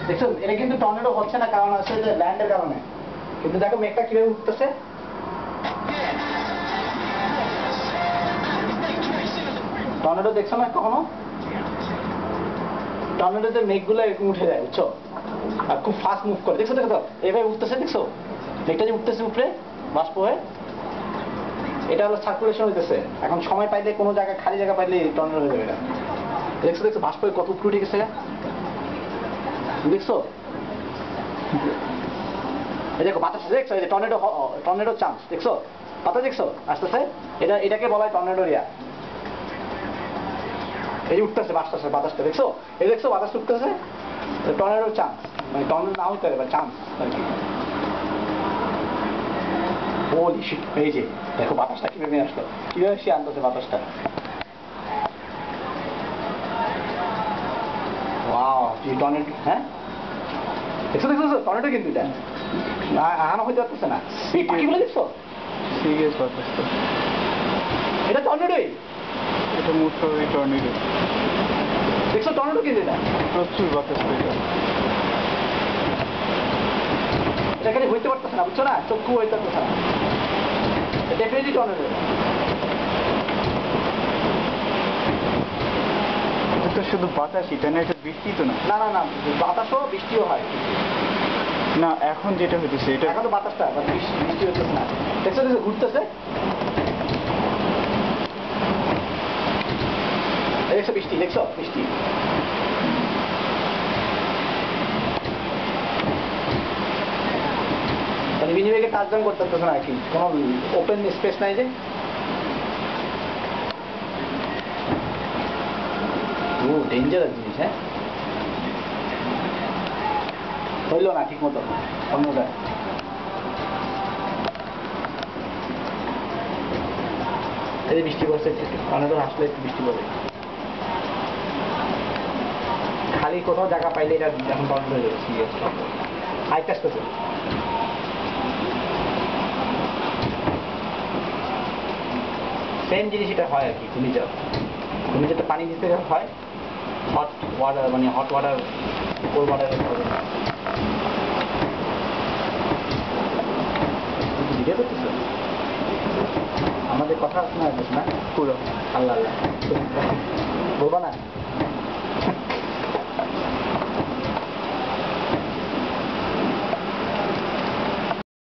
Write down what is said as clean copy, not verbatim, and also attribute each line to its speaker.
Speaker 1: দেখছো এটা কিন্তু টর্নেডো হচ্ছে না, কারণ আছে যে ল্যান্ডের কারণে। কিন্তু দেখো মেঘটা কিভাবে উঠতেছে। টর্নেডো দেখছো না কখনো? টর্নেডোতে মেঘগুলো এরকম উঠে যায়, বুঝছো, আর খুব ফাস্ট মুভ করে। দেখছো দেখো তো এভাবে উঠতেছে, দেখছো মেঘটা যে উঠতেছে উপরে বাষ্প হয়ে, এটা হলো সার্কুলেশন হইতেছে। এখন সময় পাইলে কোনো জায়গায় খালি জায়গা পাইলে টর্নেডো হয়ে যাবে এটা। দেখছো দেখছো বাষ্প হয়ে কত উপরে উঠে গেছে, দেখছো? এই দেখো বাতাস দেখছো, এই যে টর্নেডো, টর্নেডো চান্স দেখছো, বাতাস দেখছো আস্তে আস্তে, এটাকে বলা হয় টর্নেডো এরিয়া। এই যে উঠতেছে বাতাসটা, বাতাসটা দেখছো, এই দেখছো বাতাস উঠতেছে, টর্নেডোর চান্স, মানে টর্নেডো না হইতে পারে চান্স আর কি। হোলি শিট, এই যে দেখো বাতাসটা কিভাবে আসলো, কিভাবে সে আনতেছে বাতাসটা। ওয়াও, এই টর্নেডো, হ্যাঁ দেখছো দেখছো টর্নেডো কিন্তু এটা আনা হইতে পারতেছে না। এই পাখিগুলো দেখছো,
Speaker 2: সিরিয়াস বাতাস তো,
Speaker 1: এটা টর্নেডোই,
Speaker 2: এটা মোট করে টর্নেডো।
Speaker 1: দেখছো টর্নেডো কিন্তু এটা
Speaker 2: প্রচুর বাতাস তো এটা।
Speaker 1: এটা খালি হইতে পারতেছে না, বুঝছো না, চক্ষু হইতে পারতেছে না, ডেফিনেটলি টর্নেডো।
Speaker 2: এটা তো শুধু বাতাসই, তাই না? এটা বৃষ্টি তো না।
Speaker 1: না না না, বাতাসও বৃষ্টিও হয়।
Speaker 2: না এখন যেটা হইতেছে এটা
Speaker 1: এখন তো বাতাসটা বৃষ্টি হইতেছে না, দেখছো দেখছো ঘুরতেছে, দেখছো বৃষ্টি, দেখছো বৃষ্টি। মানে বিনিয়োগে টাচডাউন করতে পারতেছে না আর কি, কোনো ওপেন স্পেস নাই যে। ও ডেঞ্জারাস জিনিস, হ্যাঁ হইলো না ঠিক মতো অন্যটা। এই বৃষ্টি পড়ছে একটু, অনেক আসলে একটু বৃষ্টি পড়ে, খালি কোথাও জায়গা পাইলে এটা এখন বন্ধ হয়ে যাবে। সিরিয়াস আইতে আসতেছে। সেম জিনিস এটা হয় আর কি, ঘূর্ণিঝড়, ঘূর্ণিঝড়টা পানি দিতে হয়, হট ওয়াটার, মানে hot water cold water video করতেছ, আমাদের কথা শোনা যাচ্ছে না
Speaker 2: পুরো।
Speaker 1: আল্লাহ আল্লাহ বলবা না।